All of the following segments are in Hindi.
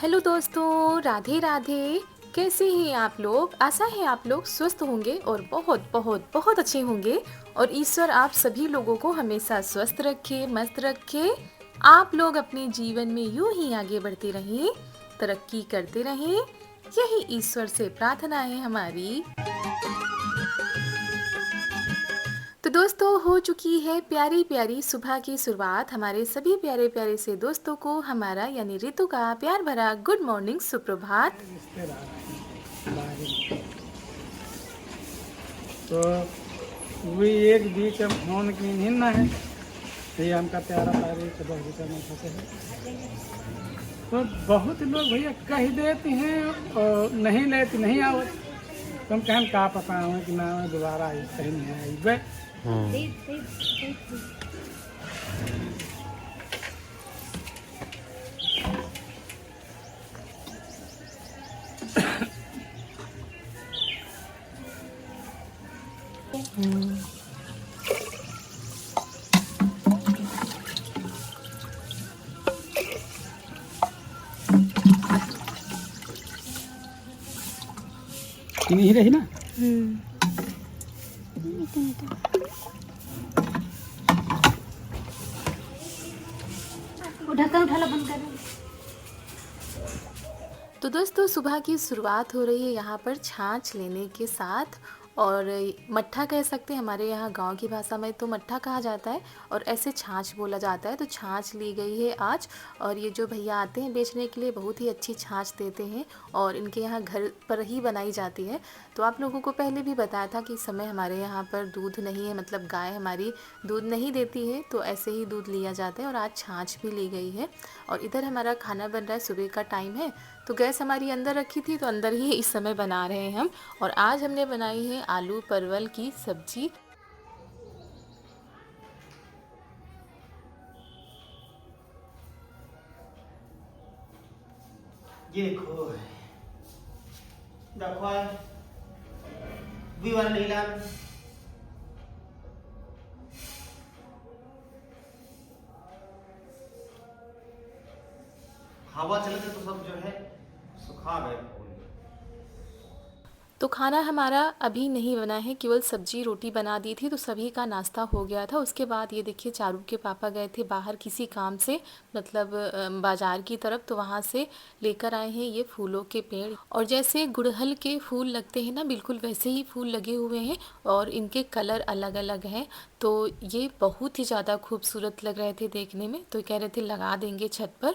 हेलो दोस्तों, राधे राधे। कैसे हैं आप लोग? आशा है आप लोग स्वस्थ होंगे और बहुत बहुत बहुत अच्छे होंगे। और ईश्वर आप सभी लोगों को हमेशा स्वस्थ रखे, मस्त रखे। आप लोग अपने जीवन में यूं ही आगे बढ़ते रहें, तरक्की करते रहें। यही ईश्वर से प्रार्थना है हमारी। तो दोस्तों, हो चुकी है प्यारी प्यारी सुबह की शुरुआत। हमारे सभी प्यारे प्यारे से दोस्तों को हमारा यानी ऋतु का प्यार भरा गुड मॉर्निंग, सुप्रभात। तो वही एक बीच हम फोन की नींद है। ये हमका प्यारा प्यारे कबूतर में फंसे हैं। तो बहुत लोग भैया कह देते हैं और नहीं लेते, नहीं आवत। तुम कहन का पता हो कि ना दोबारा आई कहीं नहीं आई बे। नहीं रही ना। ढक्कन उठाना बंद कर। तो दोस्तों, सुबह की शुरुआत हो रही है यहाँ पर छाछ लेने के साथ। और मट्ठा कह सकते हैं, हमारे यहाँ गांव की भाषा में तो मट्ठा कहा जाता है और ऐसे छाछ बोला जाता है। तो छाछ ली गई है आज। और ये जो भैया आते हैं बेचने के लिए बहुत ही अच्छी छाछ देते हैं और इनके यहाँ घर पर ही बनाई जाती है। तो आप लोगों को पहले भी बताया था कि इस समय हमारे यहाँ पर दूध नहीं है, मतलब गाय हमारी दूध नहीं देती है, तो ऐसे ही दूध लिया जाता है। और आज छाछ भी ली गई है। और इधर हमारा खाना बन रहा है, सुबह का टाइम है तो गैस हमारी अंदर रखी थी, तो अंदर ही इस समय बना रहे हैं हम। और आज हमने बनाई है आलू परवल की सब्जी। ये देखो देखो भी वाला नीला हवा चले तो सब जो है सुखा गए फूल। तो खाना हमारा अभी नहीं बना है, केवल सब्जी रोटी बना दी थी तो सभी का नाश्ता हो गया था। उसके बाद ये देखिए, चारू के पापा गए थे बाहर किसी काम से, मतलब बाजार की तरफ। तो वहाँ से लेकर आए हैं ये फूलों के पेड़। और जैसे गुड़हल के फूल लगते हैं ना, बिल्कुल वैसे ही फूल लगे हुए हैं और इनके कलर अलग अलग हैं। तो ये बहुत ही ज़्यादा खूबसूरत लग रहे थे देखने में, तो कह रहे थे लगा देंगे छत पर।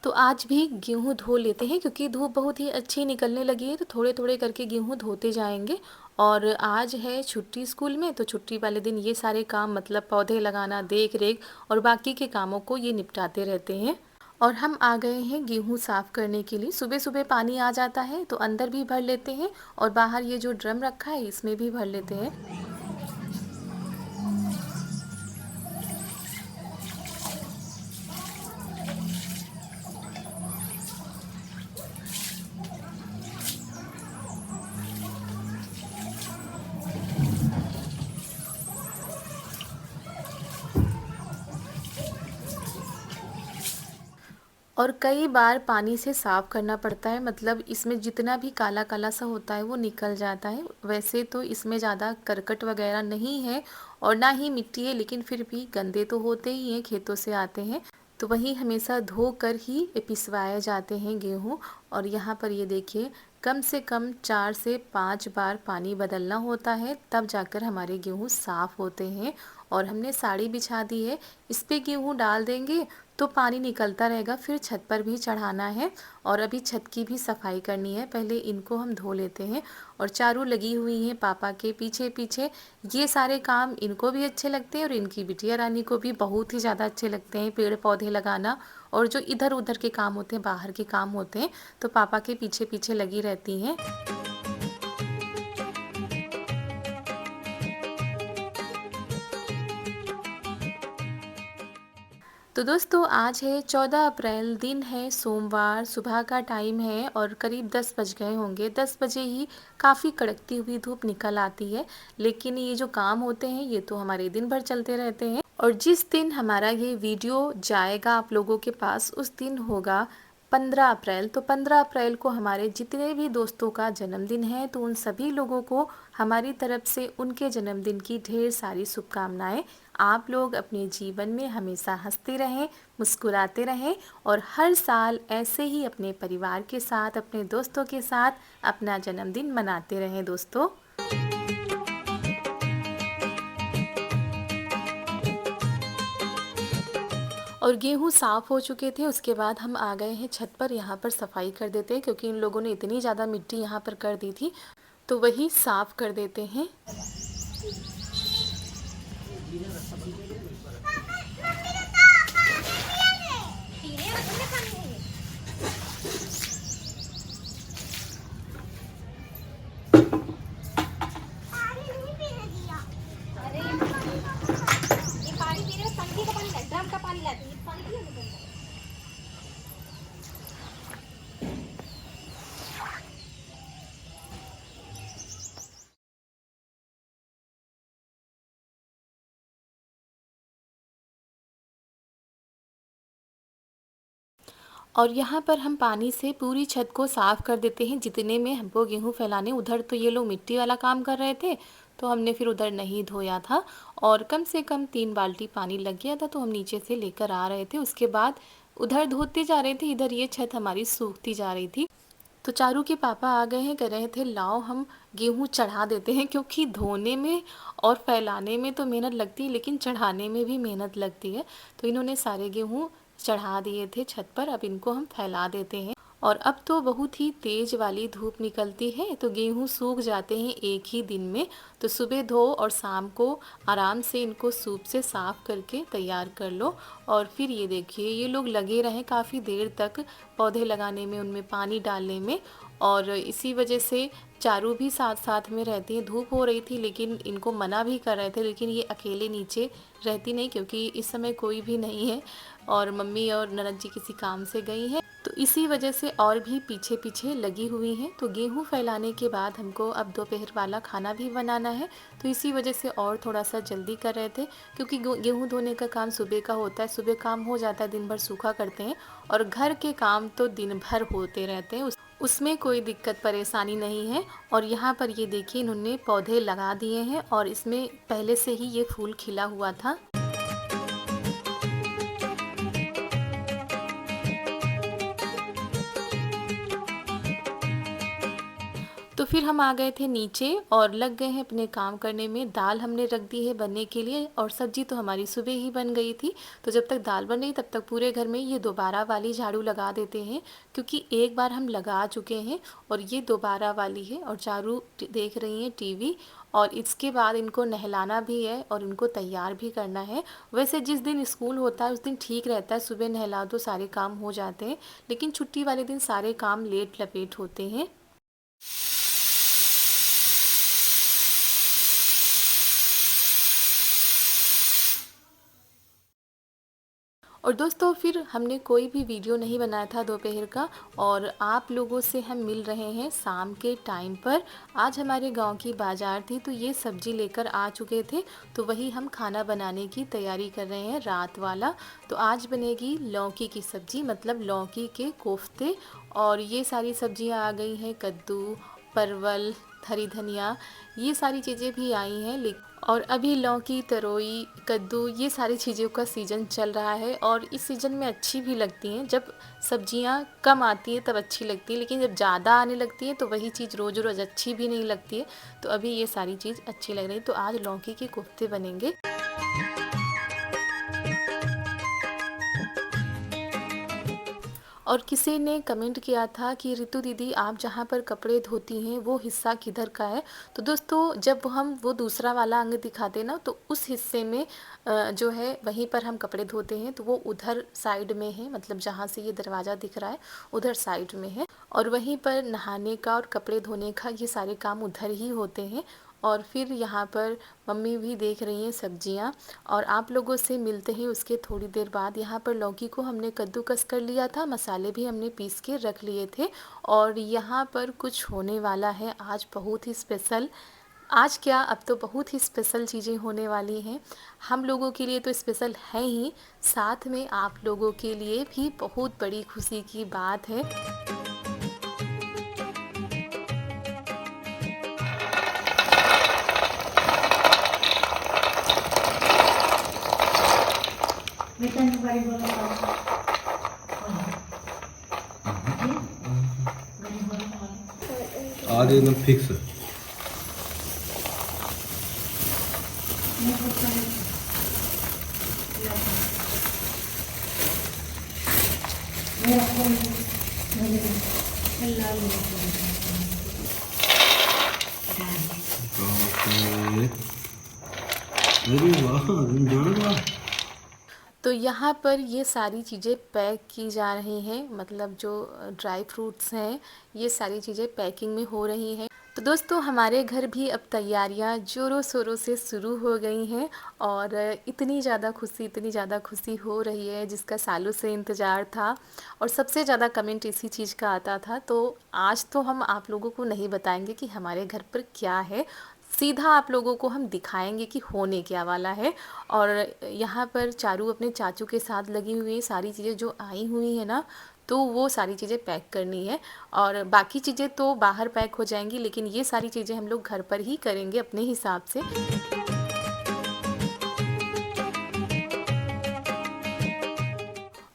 तो आज भी गेहूँ धो लेते हैं क्योंकि धूप बहुत ही अच्छी निकलने लगी है, तो थोड़े थोड़े करके गेहूँ धोते जाएंगे। और आज है छुट्टी स्कूल में, तो छुट्टी वाले दिन ये सारे काम, मतलब पौधे लगाना, देख रेख और बाकी के कामों को ये निपटाते रहते हैं। और हम आ गए हैं गेहूँ साफ़ करने के लिए। सुबह सुबह पानी आ जाता है तो अंदर भी भर लेते हैं और बाहर ये जो ड्रम रखा है इसमें भी भर लेते हैं। और कई बार पानी से साफ़ करना पड़ता है, मतलब इसमें जितना भी काला काला सा होता है वो निकल जाता है। वैसे तो इसमें ज़्यादा करकट वगैरह नहीं है और ना ही मिट्टी है, लेकिन फिर भी गंदे तो होते ही हैं, खेतों से आते हैं। तो वही हमेशा धो कर ही पिसवाए जाते हैं गेहूँ। और यहाँ पर ये देखिए, कम से कम 4 से 5 बार पानी बदलना होता है, तब जाकर हमारे गेहूँ साफ़ होते हैं। और हमने साड़ी बिछा दी है, इस पे गेहूँ डाल देंगे तो पानी निकलता रहेगा, फिर छत पर भी चढ़ाना है और अभी छत की भी सफाई करनी है। पहले इनको हम धो लेते हैं। और चारू लगी हुई हैं पापा के पीछे पीछे। ये सारे काम इनको भी अच्छे लगते हैं और इनकी बिटिया रानी को भी बहुत ही ज़्यादा अच्छे लगते हैं, पेड़ पौधे लगाना। और जो इधर उधर के काम होते हैं, बाहर के काम होते हैं, तो पापा के पीछे पीछे लगी रहती हैं। तो दोस्तों, आज है 14 अप्रैल, दिन है सोमवार, सुबह का टाइम है और करीब 10 बज गए होंगे। 10 बजे ही काफ़ी कड़कती हुई धूप निकल आती है। लेकिन ये जो काम होते हैं ये तो हमारे दिन भर चलते रहते हैं। और जिस दिन हमारा ये वीडियो जाएगा आप लोगों के पास, उस दिन होगा 15 अप्रैल। तो 15 अप्रैल को हमारे जितने भी दोस्तों का जन्मदिन है, तो उन सभी लोगों को हमारी तरफ से उनके जन्मदिन की ढेर सारी शुभकामनाएं। आप लोग अपने जीवन में हमेशा हंसते रहें, मुस्कुराते रहें और हर साल ऐसे ही अपने परिवार के साथ, अपने दोस्तों के साथ अपना जन्मदिन मनाते रहें दोस्तों। और गेहूँ साफ़ हो चुके थे, उसके बाद हम आ गए हैं छत पर। यहाँ पर सफाई कर देते हैं क्योंकि इन लोगों ने इतनी ज़्यादा मिट्टी यहाँ पर कर दी थी, तो वही साफ़ कर देते हैं। और यहाँ पर हम पानी से पूरी छत को साफ़ कर देते हैं जितने में हमको गेहूँ फैलाने। उधर तो ये लोग मिट्टी वाला काम कर रहे थे, तो हमने फिर उधर नहीं धोया था और कम से कम 3 बाल्टी पानी लग गया था, तो हम नीचे से लेकर आ रहे थे। उसके बाद उधर धोते जा रहे थे, इधर ये छत हमारी सूखती जा रही थी। तो चारू के पापा आ गए हैं, कह रहे थे लाओ हम गेहूँ चढ़ा देते हैं, क्योंकि धोने में और फैलाने में तो मेहनत लगती है, लेकिन चढ़ाने में भी मेहनत लगती है। तो इन्होंने सारे गेहूँ चढ़ा दिए थे छत पर, अब इनको हम फैला देते हैं। और अब तो बहुत ही तेज वाली धूप निकलती है, तो गेहूँ सूख जाते हैं एक ही दिन में। तो सुबह धो और शाम को आराम से इनको सूप से साफ़ करके तैयार कर लो। और फिर ये देखिए, ये लोग लगे रहे काफ़ी देर तक पौधे लगाने में, उनमें पानी डालने में। और इसी वजह से चारू भी साथ साथ में रहती हैं। धूप हो रही थी लेकिन इनको मना भी कर रहे थे, लेकिन ये अकेले नीचे रहती नहीं क्योंकि इस समय कोई भी नहीं है और मम्मी और ननद जी किसी काम से गई हैं, तो इसी वजह से और भी पीछे पीछे लगी हुई हैं। तो गेहूँ फैलाने के बाद हमको अब दोपहर वाला खाना भी बनाना है, तो इसी वजह से और थोड़ा सा जल्दी कर रहे थे क्योंकि गेहूँ धोने का काम सुबह का होता है, सुबह काम हो जाता है, दिन भर सूखा करते हैं और घर के काम तो दिन भर होते रहते हैं, उसमें कोई दिक्कत परेशानी नहीं है। और यहाँ पर ये देखिए, इन्होंने पौधे लगा दिए हैं और इसमें पहले से ही ये फूल खिला हुआ था। तो फिर हम आ गए थे नीचे और लग गए हैं अपने काम करने में। दाल हमने रख दी है बनने के लिए और सब्जी तो हमारी सुबह ही बन गई थी। तो जब तक दाल बन रही तब तक पूरे घर में ये दोबारा वाली झाड़ू लगा देते हैं, क्योंकि एक बार हम लगा चुके हैं और ये दोबारा वाली है। और चारू देख रही हैं टीवी और इसके बाद इनको नहलाना भी है और इनको तैयार भी करना है। वैसे जिस दिन स्कूल होता है उस दिन ठीक रहता है, सुबह नहला दो सारे काम हो जाते हैं, लेकिन छुट्टी वाले दिन सारे काम लेट लपेट होते हैं। और दोस्तों फिर हमने कोई भी वीडियो नहीं बनाया था दोपहर का, और आप लोगों से हम मिल रहे हैं शाम के टाइम पर। आज हमारे गांव की बाज़ार थी, तो ये सब्ज़ी लेकर आ चुके थे, तो वही हम खाना बनाने की तैयारी कर रहे हैं रात वाला। तो आज बनेगी लौकी की सब्ज़ी, मतलब लौकी के कोफ्ते। और ये सारी सब्जियां आ गई हैं, कद्दू, परवल, हरी धनिया, ये सारी चीज़ें भी आई हैं। और अभी लौकी, तरोई, कद्दू, ये सारी चीज़ों का सीज़न चल रहा है और इस सीज़न में अच्छी भी लगती हैं। जब सब्जियां कम आती हैं तब अच्छी लगती है, लेकिन जब ज़्यादा आने लगती है तो वही चीज़ रोज़ रोज़ अच्छी भी नहीं लगती है। तो अभी ये सारी चीज़ अच्छी लग रही है। तो आज लौकी के कोफ्ते बनेंगे। और किसी ने कमेंट किया था कि रितु दीदी आप जहाँ पर कपड़े धोती हैं वो हिस्सा किधर का है। तो दोस्तों जब हम वो दूसरा वाला अंग दिखाते ना, तो उस हिस्से में जो है वहीं पर हम कपड़े धोते हैं, तो वो उधर साइड में है, मतलब जहाँ से ये दरवाज़ा दिख रहा है उधर साइड में है। और वहीं पर नहाने का और कपड़े धोने का ये सारे काम उधर ही होते हैं। और फिर यहाँ पर मम्मी भी देख रही हैं सब्जियाँ, और आप लोगों से मिलते हैं उसके थोड़ी देर बाद। यहाँ पर लौकी को हमने कद्दूकस कर लिया था, मसाले भी हमने पीस के रख लिए थे। और यहाँ पर कुछ होने वाला है आज बहुत ही स्पेशल, आज क्या, अब तो बहुत ही स्पेशल चीज़ें होने वाली हैं। हम लोगों के लिए तो स्पेशल है ही, साथ में आप लोगों के लिए भी बहुत बड़ी खुशी की बात है। आज एकदम फिक्स। अरे वाह, वाह। तो यहाँ पर ये सारी चीज़ें पैक की जा रही हैं, मतलब जो ड्राई फ्रूट्स हैं ये सारी चीज़ें पैकिंग में हो रही हैं। तो दोस्तों हमारे घर भी अब तैयारियाँ ज़ोरों शोरों से शुरू हो गई हैं और इतनी ज़्यादा खुशी हो रही है जिसका सालों से इंतज़ार था। और सबसे ज़्यादा कमेंट इसी चीज़ का आता था। तो आज तो हम आप लोगों को नहीं बताएंगे कि हमारे घर पर क्या है, सीधा आप लोगों को हम दिखाएंगे कि होने क्या वाला है। और यहाँ पर चारू अपने चाचू के साथ लगी हुई है, सारी चीज़ें जो आई हुई है ना तो वो सारी चीज़ें पैक करनी है। और बाकी चीज़ें तो बाहर पैक हो जाएंगी, लेकिन ये सारी चीज़ें हम लोग घर पर ही करेंगे अपने हिसाब से।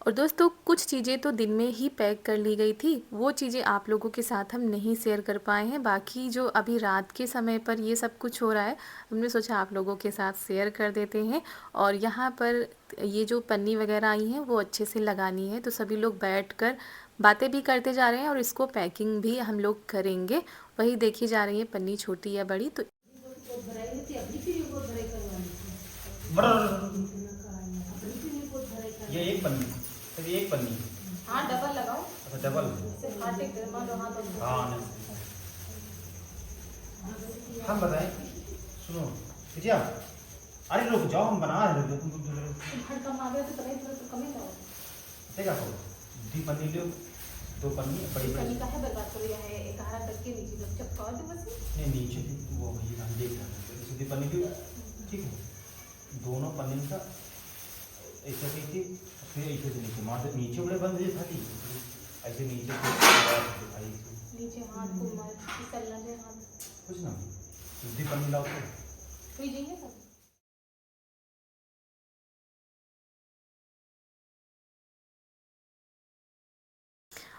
और दोस्तों कुछ चीज़ें तो दिन में ही पैक कर ली गई थी, वो चीज़ें आप लोगों के साथ हम नहीं शेयर कर पाए हैं। बाकी जो अभी रात के समय पर ये सब कुछ हो रहा है, हमने सोचा आप लोगों के साथ शेयर कर देते हैं। और यहाँ पर ये जो पन्नी वगैरह आई हैं वो अच्छे से लगानी है, तो सभी लोग बैठकर बातें भी करते जा रहे हैं और इसको पैकिंग भी हम लोग करेंगे। वही देखी जा रही है पन्नी छोटी या बड़ी। तो ये एक पन्नी, सिर्फ एक पन्नी। हाँ डबल लगाओ। अच्छा डबल। हाँ नहीं। हम बताएं, सुनो भैया, अरे रुक जाओ हम बना रहे हैं। देखा करो, दी पन्नी लो, दो पन्नी बड़ी बड़ी। नहीं नीचे वो भैया हम देख रहे हैं, इसे दी पन्नी लो, ठीक है। दोनों पन्नी का ऐसे नीचे, फिर ऐसे से नीचे मार, नीचे बड़े बंद था कि ऐसे नीचे नीचे हाथ को मार फिसलना दे हाथ कुछ ना दी पन्नी लाओ तो जाइए सब।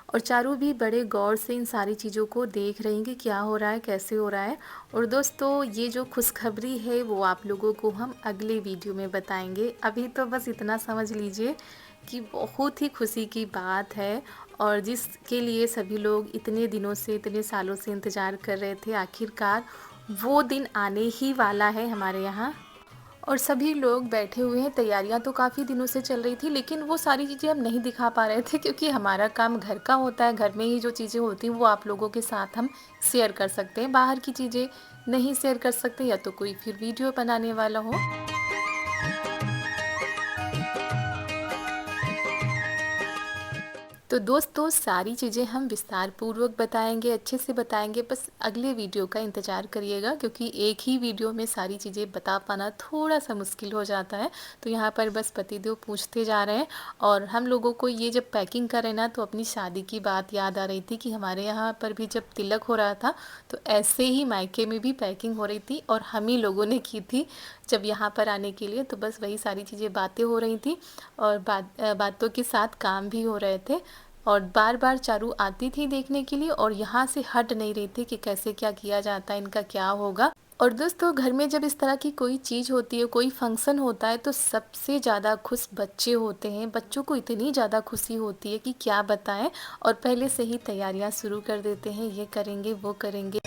और चारू भी बड़े गौर से इन सारी चीज़ों को देख रही हैं कि क्या हो रहा है, कैसे हो रहा है। और दोस्तों ये जो खुशखबरी है वो आप लोगों को हम अगले वीडियो में बताएंगे। अभी तो बस इतना समझ लीजिए कि बहुत ही खुशी की बात है और जिसके लिए सभी लोग इतने दिनों से, इतने सालों से इंतज़ार कर रहे थे, आखिरकार वो दिन आने ही वाला है हमारे यहाँ। और सभी लोग बैठे हुए हैं, तैयारियां तो काफ़ी दिनों से चल रही थी, लेकिन वो सारी चीज़ें हम नहीं दिखा पा रहे थे क्योंकि हमारा काम घर का होता है। घर में ही जो चीज़ें होती हैं वो आप लोगों के साथ हम शेयर कर सकते हैं, बाहर की चीज़ें नहीं शेयर कर सकते, या तो कोई फिर वीडियो बनाने वाला हो। तो दोस्तों सारी चीज़ें हम विस्तार पूर्वक बताएंगे, अच्छे से बताएंगे, बस अगले वीडियो का इंतज़ार करिएगा क्योंकि एक ही वीडियो में सारी चीज़ें बता पाना थोड़ा सा मुश्किल हो जाता है। तो यहाँ पर बस पतिदेव पूछते जा रहे हैं और हम लोगों को ये जब पैकिंग करें ना तो अपनी शादी की बात याद आ रही थी कि हमारे यहाँ पर भी जब तिलक हो रहा था तो ऐसे ही मायके में भी पैकिंग हो रही थी और हम ही लोगों ने की थी जब यहाँ पर आने के लिए। तो बस वही सारी चीज़ें बातें हो रही थी और बातों के साथ काम भी हो रहे थे। और बार बार चारू आती थी देखने के लिए और यहाँ से हट नहीं रही थी कि कैसे क्या किया जाता है, इनका क्या होगा। और दोस्तों घर में जब इस तरह की कोई चीज़ होती है, कोई फंक्शन होता है तो सबसे ज़्यादा खुश बच्चे होते हैं। बच्चों को इतनी ज़्यादा खुशी होती है कि क्या बताएं, और पहले से ही तैयारियां शुरू कर देते हैं, ये करेंगे वो करेंगे।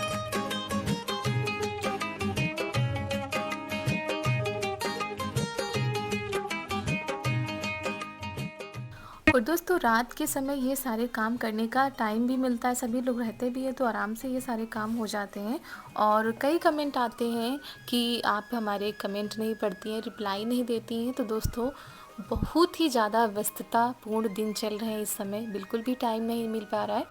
और दोस्तों रात के समय ये सारे काम करने का टाइम भी मिलता है, सभी लोग रहते भी हैं तो आराम से ये सारे काम हो जाते हैं। और कई कमेंट आते हैं कि आप हमारे कमेंट नहीं पढ़ती हैं, रिप्लाई नहीं देती हैं। तो दोस्तों बहुत ही ज़्यादा व्यस्ततापूर्ण दिन चल रहे हैं इस समय, बिल्कुल भी टाइम नहीं मिल पा रहा है।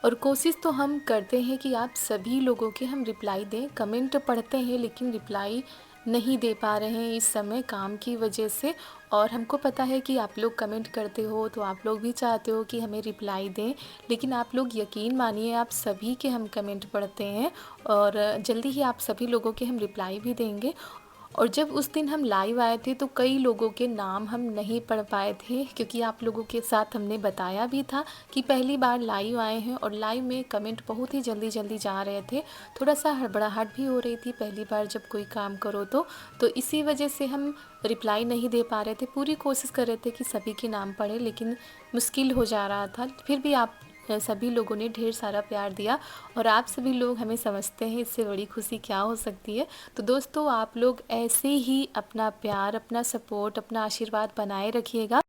और कोशिश तो हम करते हैं कि आप सभी लोगों के हम रिप्लाई दें। कमेंट पढ़ते हैं लेकिन रिप्लाई नहीं दे पा रहे हैं इस समय काम की वजह से। और हमको पता है कि आप लोग कमेंट करते हो तो आप लोग भी चाहते हो कि हमें रिप्लाई दें, लेकिन आप लोग यकीन मानिए आप सभी के हम कमेंट पढ़ते हैं और जल्दी ही आप सभी लोगों के हम रिप्लाई भी देंगे। और जब उस दिन हम लाइव आए थे तो कई लोगों के नाम हम नहीं पढ़ पाए थे, क्योंकि आप लोगों के साथ हमने बताया भी था कि पहली बार लाइव आए हैं और लाइव में कमेंट बहुत ही जल्दी जल्दी जा रहे थे। थोड़ा सा हड़बड़ाहट भी हो रही थी पहली बार जब कोई काम करो तो इसी वजह से हम रिप्लाई नहीं दे पा रहे थे। पूरी कोशिश कर रहे थे कि सभी के नाम पढ़े, लेकिन मुश्किल हो जा रहा था। फिर भी आप सभी लोगों ने ढेर सारा प्यार दिया और आप सभी लोग हमें समझते हैं, इससे बड़ी खुशी क्या हो सकती है। तो दोस्तों आप लोग ऐसे ही अपना प्यार, अपना सपोर्ट, अपना आशीर्वाद बनाए रखिएगा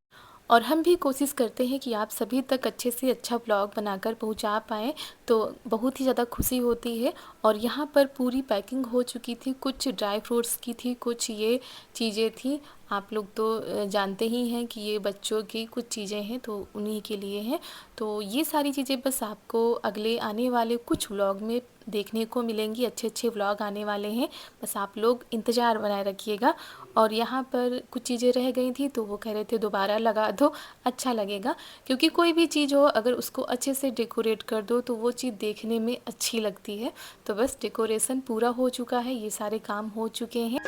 और हम भी कोशिश करते हैं कि आप सभी तक अच्छे से अच्छा ब्लॉग बनाकर पहुंचा पाएँ, तो बहुत ही ज़्यादा खुशी होती है। और यहाँ पर पूरी पैकिंग हो चुकी थी, कुछ ड्राई फ्रूट्स की थी, कुछ ये चीज़ें थी। आप लोग तो जानते ही हैं कि ये बच्चों की कुछ चीज़ें हैं तो उन्हीं के लिए हैं। तो ये सारी चीज़ें बस आपको अगले आने वाले कुछ व्लॉग में देखने को मिलेंगी। अच्छे अच्छे व्लॉग आने वाले हैं, बस आप लोग इंतज़ार बनाए रखिएगा। और यहाँ पर कुछ चीज़ें रह गई थी तो वो कह रहे थे दोबारा लगा दो, अच्छा लगेगा। क्योंकि कोई भी चीज़ हो अगर उसको अच्छे से डेकोरेट कर दो तो वो चीज़ देखने में अच्छी लगती है। तो बस डेकोरेशन पूरा हो चुका है, ये सारे काम हो चुके हैं।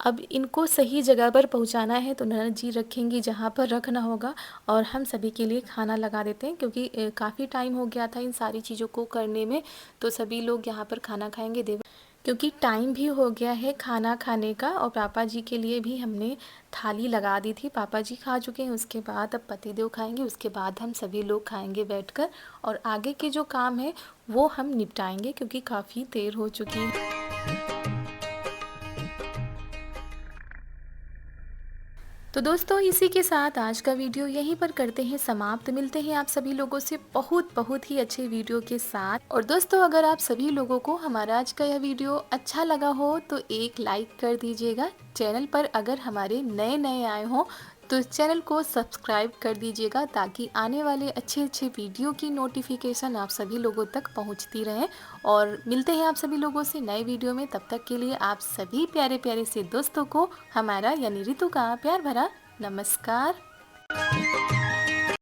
अब इनको सही जगह पर पहुंचाना है तो ननद जी रखेंगी जहां पर रखना होगा और हम सभी के लिए खाना लगा देते हैं, क्योंकि काफ़ी टाइम हो गया था इन सारी चीज़ों को करने में। तो सभी लोग यहां पर खाना खाएंगे क्योंकि टाइम भी हो गया है खाना खाने का। और पापा जी के लिए भी हमने थाली लगा दी थी, पापा जी खा चुके हैं, उसके बाद अब पतिदेव खाएंगे, उसके बाद हम सभी लोग खाएंगे बैठकर। और आगे के जो काम है वो हम निपटाएंगे क्योंकि काफ़ी देर हो चुकी है। तो दोस्तों इसी के साथ आज का वीडियो यहीं पर करते हैं समाप्त। मिलते हैं आप सभी लोगों से बहुत ही अच्छे वीडियो के साथ। और दोस्तों अगर आप सभी लोगों को हमारा आज का यह वीडियो अच्छा लगा हो तो एक लाइक कर दीजिएगा। चैनल पर अगर हमारे नए आए हों तो इस चैनल को सब्सक्राइब कर दीजिएगा, ताकि आने वाले अच्छे वीडियो की नोटिफिकेशन आप सभी लोगों तक पहुंचती रहे। और मिलते हैं आप सभी लोगों से नए वीडियो में, तब तक के लिए आप सभी प्यारे प्यारे से दोस्तों को हमारा यानी रितु का प्यार भरा नमस्कार।